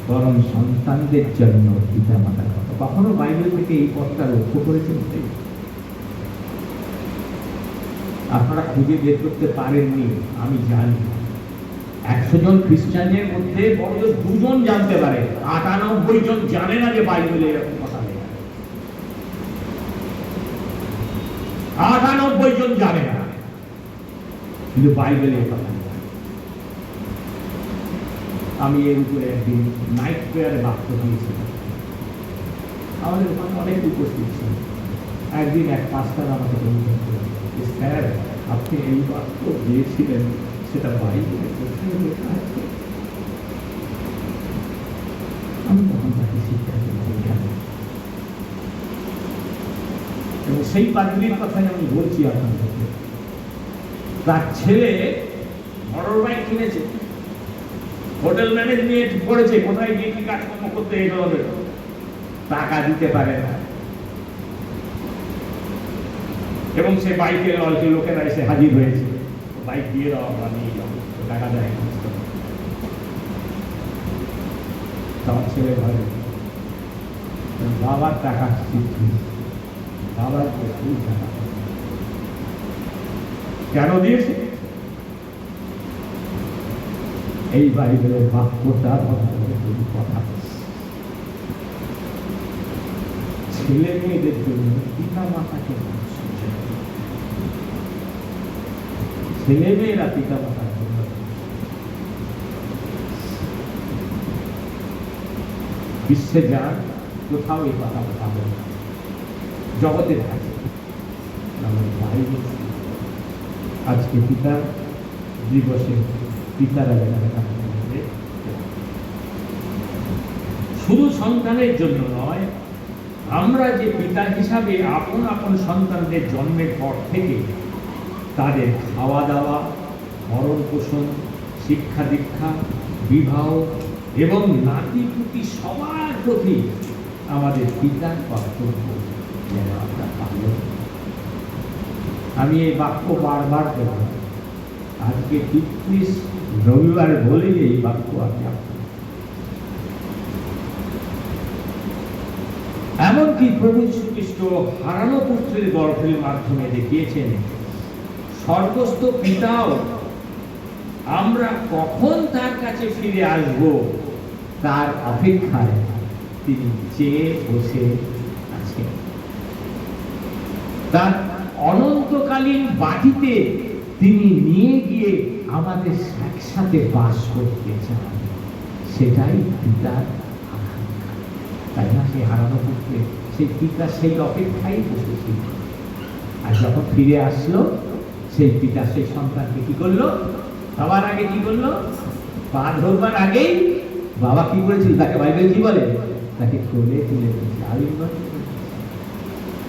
বরং সন্তানদের জন্য পিতামাতার কর্তব্য। কখনো বাইবেল থেকে এই পথটা লক্ষ্য করেছেন? আপনারা খুঁজে বের করতে পারেননি, আমি জানি। 100 জন খ্রিস্টানের মধ্যে বড় 2 জন জানতে পারে, 98 জন জানে না যে বাইবেলে এরকম কথা লেখা। 98 জন জানে না। কিন্তু বাইবেলে কথা নেই। আমি এর উপরে একদিন নাইট প্রেয়ারে বাক্য দিয়েছিলাম, আমাদের ওখানে অনেক উপস্থিত ছিল। একদিন এক পাস্টার আমাকে বললেন, স্যার আপনি এই বাক্য দিয়েছিলেন, সেটা বাইবেলে কোথায় লেখা আছে? আমি তখন তাকে শিক্ষা দিলাম, এবং সেই পাদ্রীর কথাই আমি বলছি আপনাদেরকে। তার ছেলে মোটর বাইক কিনেছে, হোটেল ম্যানেজমেন্ট করেছে, কোথায় গিয়ে কি কাজকর্ম করতে এলো হবে, টাকা দিতে পারে না, এবং সে বাইকে লোকেরা এসে হাজির হয়েছে, বাইক দিয়ে দাও, আমরা নিয়ে যাবো, টাকা দেয়। তখন ছেলে ভাবে বাবার টাকা বাবার টাকা কেন দিয়েছে? এই বাইবেলের বাক্যটা কথা, ছেলে মেয়েদের জন্য পিতা মাতাকে, ছেলে মেয়েরা পিতা মাতার জন্য। বিশ্বে যান কোথাও এই কথা পাবেন না, জগতের কাছে। আজকে পিতা দিবসে পিতারা শুধু সন্তানের জন্য নয়, আমরা যে পিতা হিসাবে আপন আপন সন্তানদের জন্মের পর থেকে তাদের খাওয়া দাওয়া, ভরণ পোষণ, শিক্ষা দীক্ষা, বিবাহ এবং নাতিপুতি সবার প্রতি আমাদের পিতার কর্তব্য যেন আমরা পালন। আমি এই বাক্য বারবার বলব, আজকে ৩৩ রবিবার বলে এই বাক্য আমি এমনকি প্রভু যীশু খ্রিস্ট হারানো পুত্রের গর্ভের মাধ্যমে দেখিয়েছেন স্বর্গস্থ পিতাও আমরা কখন তার কাছে ফিরে আসব তার অপেক্ষায় তিনি চেয়ে বসে আছেন। তার অনন্তকালীন বাটিতে তিনি নিয়ে গিয়ে আমাদের একসাথে বাস করতে চান, সেটাই পিতার আকাঙ্ক্ষা। তাই না? সেই হারানো পুত্রে সেই পিতা সেই অপেক্ষায় বসেছিল, আর যখন ফিরে আসলো সেই পিতা সেই সন্তানকে কি করলো? সবার আগে কি করলো? পা ধরবার আগেই বাবা কি করেছিল? তাকে বাইবেল কি বলে? তাকে কোলে তুলে দিয়েছে, আলিঙ্গন করেছে,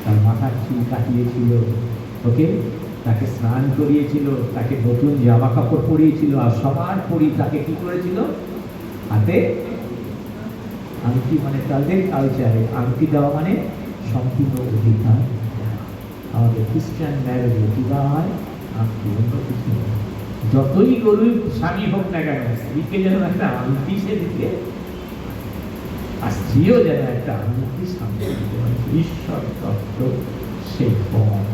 তার মাথার চুল কাটিয়েছিল, ওকে তাকে স্নান করিয়েছিল, তাকে নতুন জামা কাপড় পরিয়েছিল, আর সবার পরি তাকে কি করেছিল? হাতে আংটি, মানে তাদের কালচারে আংটি দেওয়া মানে সম্পূর্ণ অধিকার। আমাদের খ্রিস্টান ম্যারেজে কি দেওয়া হয়? আংটি, অন্য কিছু। যতই গরুর স্বামী হোক না কেন, স্ত্রীকে যেন একটা আংটি সে দিতে, আর স্ত্রীও যেন একটা আংটি সামনে দিতে, মানে ঈশ্বর তত্ত্ব সেই ফল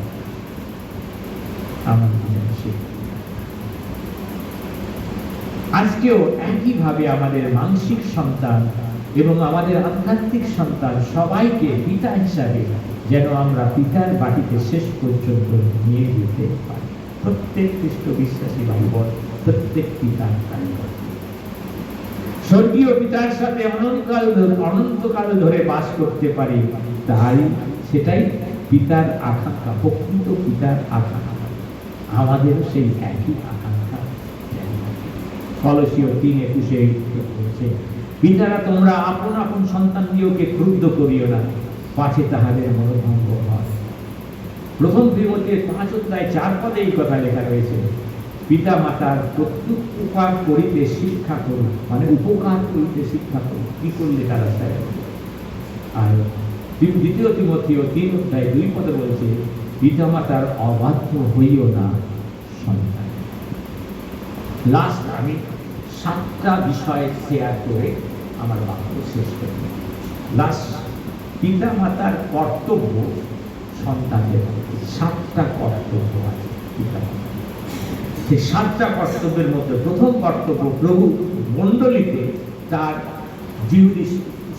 আজকেও একইভাবে আমাদের মানসিক সন্তান এবং আমাদের আধ্যাত্মিক সন্তান সবাইকে পিতা হিসাবে যেন আমরা পিতার বাটিতে শেষ পর্যন্ত নিয়ে যেতে পারি। প্রত্যেক খ্রিস্ট বিশ্বাসী ভাইবোন প্রত্যেক পিতার কারিগর, স্বর্গীয় পিতার সাথে অনন্তকাল ধরে বাস করতে পারি, তাই সেটাই পিতার আকাঙ্ক্ষা, প্রকৃত পিতার আকাঙ্ক্ষা। আমাদের সেই একই আকাঙ্ক্ষা। কলসীয় ৩:২১ বলছে, পিতারা তোমরা আপন আপন সন্তানদিওকে ক্রুদ্ধ করিও না, পাছে তাহাদের মনোভঙ্গ হয়। প্রথম তিমথির ৫:৪ এই কথা লেখা রয়েছে, পিতা মাতার প্রত্যুপকার করিতে শিক্ষা করুন, মানে উপকার করিতে শিক্ষা করুন। কি করলে তারা চায়? আর দ্বিতীয় তিমথিও ৩:২ বলছে, পিতা মাতার অবাধ্য হইও না সন্তান। লাস্ট আমি 7টা বিষয় শেয়ার করে আমার বাক্য শেষ করি। লাস্ট, পিতা মাতার কর্তব্য সন্তানদের, 7টা কর্তব্য আছে পিতা মাতা। সেই 7টা কর্তব্যের মধ্যে প্রথম কর্তব্য, প্রভু মণ্ডলীতে তার জিহুদি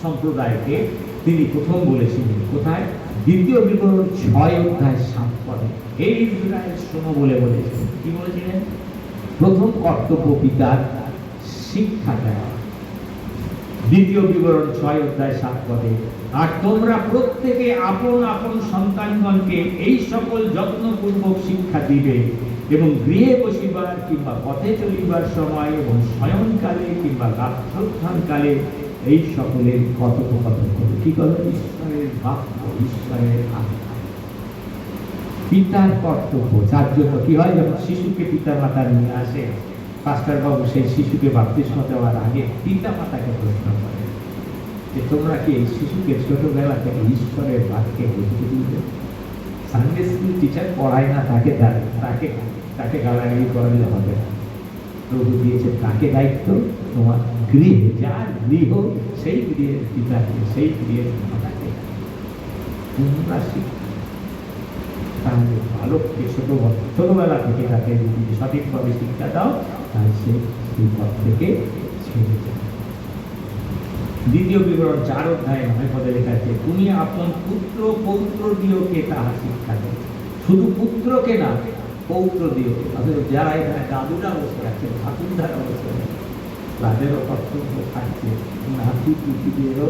সম্প্রদায়কে তিনি প্রথম বলেছিলেন, কোথায়? 2 বিবরণ 6:7। এই ইসরায়েল শোনো বলে বলেছিলেন। কি বলেছিলেন? প্রথম কর্তব্য পিতার শিক্ষা দেওয়া। দ্বিতীয় বিবরণ 6 অধ্যায় 7 পদে, আর তোমরা প্রত্যেকে আপন আপন সন্তানগণকে এই সকল যত্নপূর্বক শিক্ষা দিবে, এবং গৃহে বসিবার কিংবা পথে চলিবার সময় এবং শয়নকালে কিংবা গাত্রোত্থানকালে এই সকলের কথোপকথন করবে। কি করবে? ঈশ্বরের বাক্য, ঈশ্বরের আজ্ঞা। পিতার কর্তব্য, যার জন্য কি হয়, যখন শিশুকে পিতা মাতা নিয়ে আসে, পাস্টার বাবু সেই শিশুকে বাপ্তিস্ম দেওয়ার আগে পিতা মাতাকে প্রশ্ন করে যে তোমরা কি এই শিশুকে ছোটবেলা থেকে ঈশ্বরের বাক্যে বুঝতে দিবে? সানডে স্কুল টিচার পড়ায় না, তাকে তাকে গালাগালি করালে হবে না। প্রভু দিয়েছে তাকে দায়িত্ব, তোমার গৃহে, যার গৃহ সেই গৃহের পিতাকে, সেই গৃহের মাতাকে তোমরা শিক্ষা। তাহলে বালককে ছোটবেলা থেকে তাকে যদি সঠিকভাবে শিক্ষা দাও, তাহলে সে সেই পথ থেকে ছেড়ে যায়। দ্বিতীয় বিবরণ 4 অধ্যায় 9 পদে লেখা আছে, তুমি আপন পুত্র পৌত্র দিওকে তাহা শিক্ষা দেবে। শুধু পুত্রকে না, পৌত্র দিওকে। আসলে যারা এখানে দাদুরা বসে আছে, ঠাকুরদারা বসে আছে, তাদেরও কর্তব্য থাকছে নাতি পুতিদেরও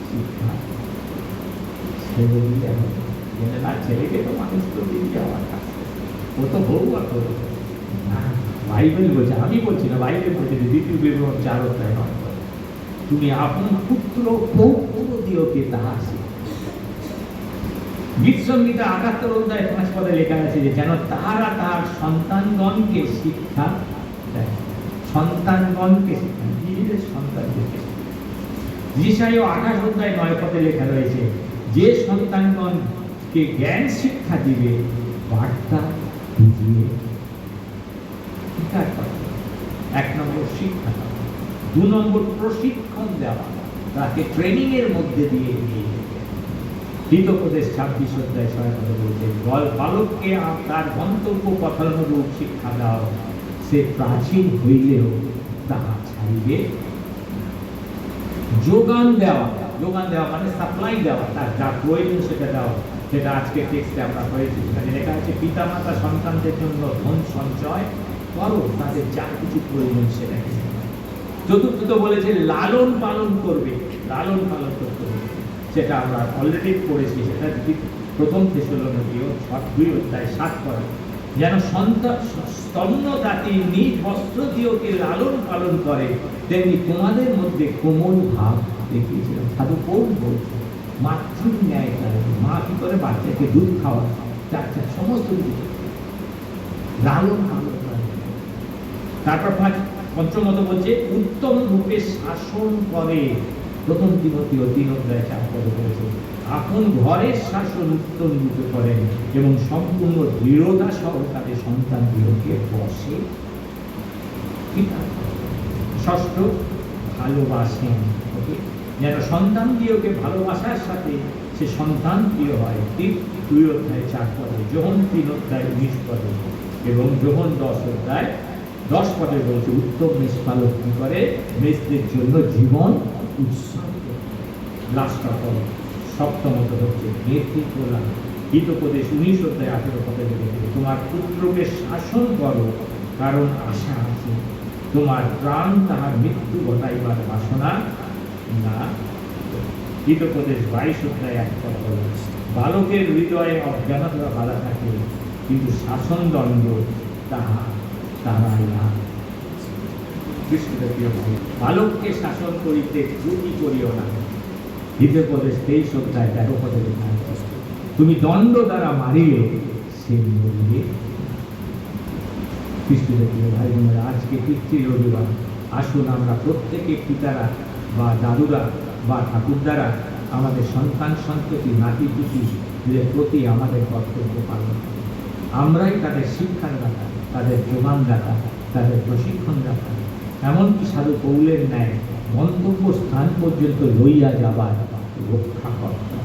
শিক্ষা। সেগুলি এখন না, ছেলেকে তো মানুষ তো দিয়ে আমার কাছে, ও তো বউ আর করবে না। বাইবেল বলছে, আমি বলছি না, বাইবেল বলছে দ্বিতীয় বিবরণ 4 অধ্যায় 9 পদে, তুমি আপন পুত্র পৌত্র দিওকে তাহা শিক্ষা। গীত সংহিতা 78 অধ্যায় 5 পদে লেখা আছে যে যেন তাহারা তাহার সন্তানগণকে শিক্ষা দেয়। সন্তানগণকে শিক্ষা, নিজেদের সন্তানদেরকে। যিশায়া 28 অধ্যায় 9 পদে লেখা রয়েছে, যে সন্তানগণকে জ্ঞান শিক্ষা দিবে বার্তা বুঝিয়ে। 1 নম্বর শিক্ষা দেওয়া, 2 নম্বর প্রশিক্ষণ দেওয়া, তাকে ট্রেনিং এর মধ্যে দিয়ে নিয়ে যেতে। হিতোপদেশ 26 অধ্যায় 6 পদে বলছে, বালককে তার গন্তব্য কথানুরূপ শিক্ষা দাও, সে প্রাচীন হইলেও তাহা ছাড়িবে। যোগান দেওয়া, যোগান দেওয়া মানে সাপ্লাই দেওয়া, তার যা প্রয়োজন সেটা দেওয়া। যেটা আজকে টেক্সটে আমরা পড়েছি, সেখানে লেখা আছে পিতা মাতা সন্তানদের জন্য ধন সঞ্চয় করো, তাদের যা কিছু প্রয়োজন সেটাকে। চতুর্থত বলেছে লালন পালন করবে, লালন পালন করতে হবে। সেটা আমরা অলরেডি পড়েছি, সেটা প্রথম থেসলোনিকীয় 2 অধ্যায় 7 পদে, যেন স্তন্যদাতি নিজ বস্ত্র দিওকে লালন পালন করে, তেমনি তোমাদের মধ্যে কোমল ভাব দেখিয়েছিলাম। সাধু পৌল বলছে মাতৃ ন্যায় করে, মা কি করে বাচ্চাকে দুধ খাওয়া, সমস্ত কিছু লালন পালন করে। তারপর পঞ্চমত বলছে উত্তম রূপে শাসন করে। প্রথম তিমোথেও 3 অধ্যায় 4 পদে বলেছে, আপন ঘরের শাসন উত্তম রূপে করেন এবং সম্পূর্ণ দৃঢ়তা সহকারে সন্তানগুলোকে বসে। ষষ্ঠ, ভালোবাসেন, যেন সন্তানগুলোকে ভালোবাসার সাথে সে সন্তান প্রিয় হয়। 2 অধ্যায় 4 পদে, যোহন 3 অধ্যায় 19 পদে এবং যোহন 10 অধ্যায় 10 পদে বলছে উত্তম নিষ্পালক কি করে, মেষদের জন্য জীবন উৎসর্গ। সপ্তমত হচ্ছে নেতৃত্বলা। হিতোপদেশ 19 অধ্যায় 18 পদে বলেছে, তোমার পুত্রকে শাসন করো, কারণ আশা আছে, তোমার প্রাণ তাহার মৃত্যু ঘটাইবার বাসনা না। হিতোপদেশ 22 অধ্যায় 1 পদ বলে, বালকের হৃদয়ে অজ্ঞানতা বাধা থাকে, কিন্তু শাসন দণ্ড তাহা তারাই না। বালককে শাসন করিতে ত্রুটি করিও না। হিতোপদেশ 23 অধ্যায় 13 পদে লেখা আছে, তুমি দণ্ড দ্বারা মারিলে সে মরিবে। খ্রিস্টজাতীয় ভাই বোনেরা, আজকে পিতৃ রবিবার, আসুন আমরা প্রত্যেকে পিতারা বা দাদুরা বা ঠাকুরদারা আমাদের সন্তান সন্ততি নাতি পুতিদের প্রতি আমাদের কর্তব্য পালন করি। আমরাই তাদের শিক্ষার দাতা, তাদের যোগানদাতা, তাদের প্রশিক্ষণদাতা, এমনকি সাধু পৌলের ন্যায় গন্তব্য স্থান পর্যন্ত লইয়া যাবার রক্ষাকর্তা।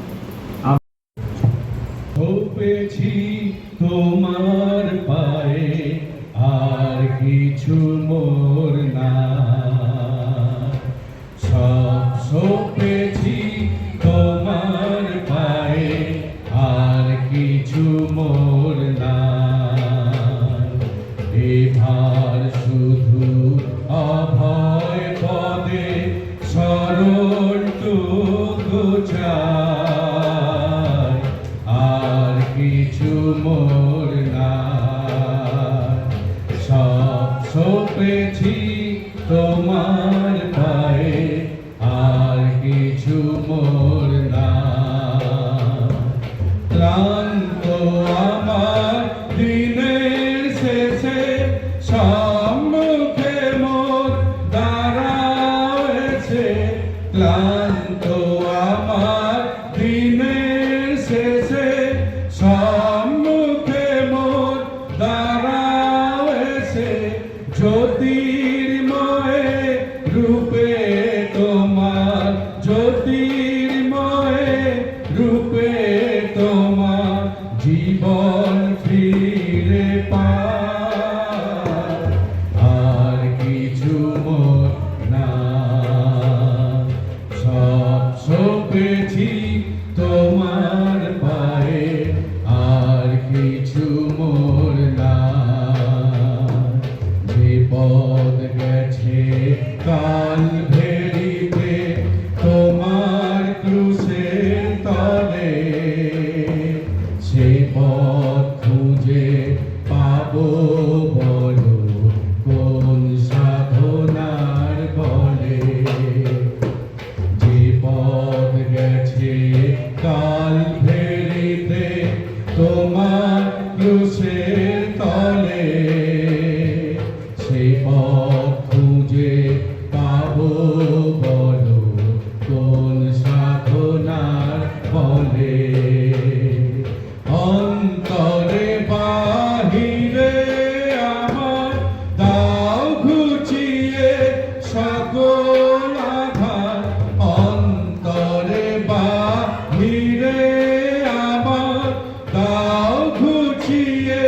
পেয়েছি তোমার পায়ে, আর কিছু মোর না, সব সপেছি তোমার পায়ে, আর কিছু মোর না। এ ভার চাই, আর কিছু মোর নাই। সব সপেছি তোমার পায়ে, আর কিছু মোর নাই। ক্লান্ত আমার দিনের শেষে সম্মুখে মোর দাঁড়ায়েছে। ক্লান্ত আমার দিনের শেষে সম্মুখে মোর দাঁড়ায়েছে। জ্যোতির্ময় রূপে তোমার, জ্যোতির্ময় রূপে তোমার জীবন ফিরে পাই, আর কিছু মোর নাই। সব সপেছি তোমার পায়ে, আর কিছু মোর নাই। যে পথ গেছে কাল ভেরিতে তোমার ক্রুশের তলে, সে পথ খুঁজে পাবো বলো কোন সাধনার বলে। যে পথ গেছে কাল ভেরিতে তোমার ক্রুশের তলে, সে পথ খুঁজে পাবো বলো কোন সাধনার বলে। অন্তরে বাহিরে আমার দাও ঘুচিয়ে সকল আঘাত। অন্তরে বাহিরে আমার দাও ঘুচিয়ে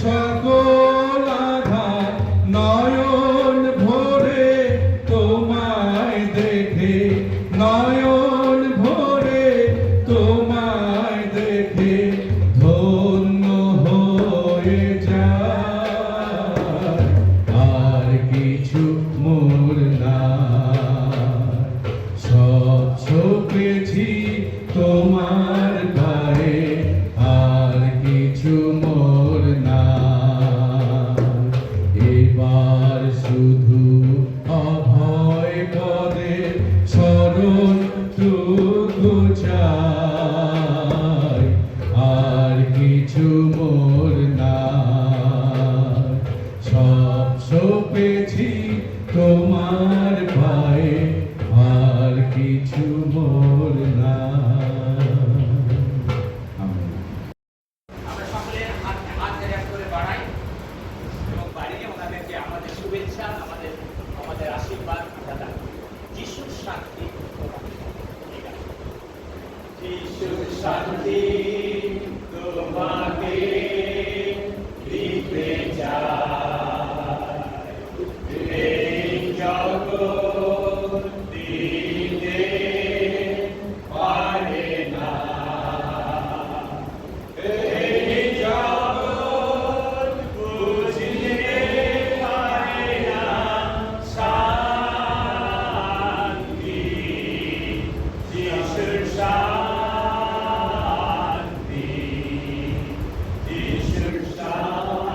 সকল আঘাত। নয়ন ভরে তোমায় দেখে, নয়ন ভরে তোমায় দেখে ধন্য হয়ে যায়, আর কিছু মোর নাই। সব সপেছি তোমার গায়ে, আর কিছু মোর নাই। এবার শুধু অভয় পদে শরণ টুকু চাই, আর কিছু মোর নাই। সব সপেছি তোমার পায়ে, আর কিছু মোর নাই। আমিন। আমরা সকলে হাত এক করে বাড়াই এবং বাড়িয়ে ওনাদেরকে আমাদের শুভেচ্ছা, আমাদের আশীর্বাদ দাদা। যিশুর শান্তি, যিশুর শান্তি তোমাকে দিতে চাই, এই জগৎ দিতে পারে না। এই জগৎ বুঝিতে পারে না শান্তি, যিশুর শান্তি, যিশুর শান্তি,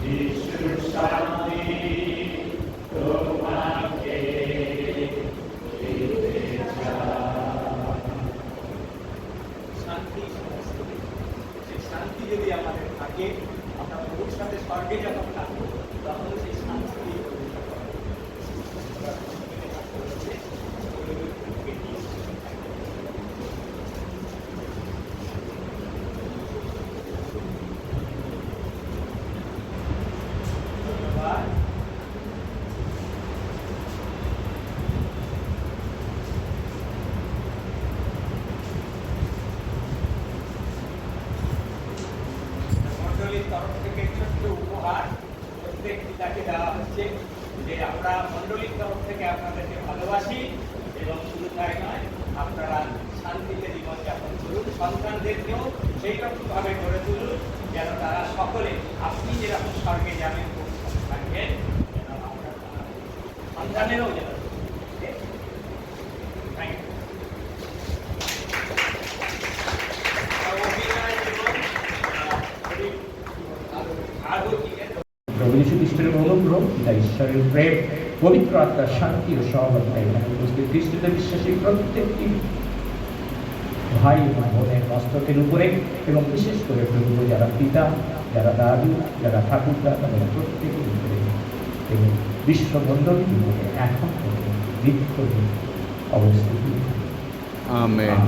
যিশুর শান্তি তোমাকে দিতে চাই। শান্তি সমস্ত, সেই শান্তি যদি আমাদের থাকে, আমরা প্রভুর সাথে স্বর্গে যখন থাকবো, তখন সেই শান্তি ধন্যবাদ। মন্ডলীর তরফ থেকে ছোট্ট উপহার প্রত্যেক পিতাকে দেওয়া হচ্ছে, যে আমরা মন্ডলীর তরফ থেকে আপনাদেরকে ভালোবাসি, এবং শুধু তাই নয়, আপনারা শান্তিতে জীবনযাপন করুন। সন্তানদেরকেও সেই রকমভাবে গড়ে তুলুন, যেন তারা সকলে আপনি যেরকম স্বর্গে যাবেন থাকবেন, যেন আমরা সন্তানেরও যেন যীশু খ্রিস্টের অনুগ্রহ, পিতা ঈশ্বরের প্রেম, পবিত্র আত্মার শান্তি ও সহবর্তা এখানে উপস্থিত খ্রিস্টতে বিশ্বাসী প্রত্যেকটি ভাই এবং বোনের মস্তকের উপরে এবং বিশেষ করে প্রভু যারা পিতা, যারা দাদু, যারা ঠাকুরদা, তাদের প্রত্যেকের উপরে এবং বিশ্ববন্ধনীর উপরে এখন পর্যন্ত দীর্ঘদিন অবস্থিত। আমেন।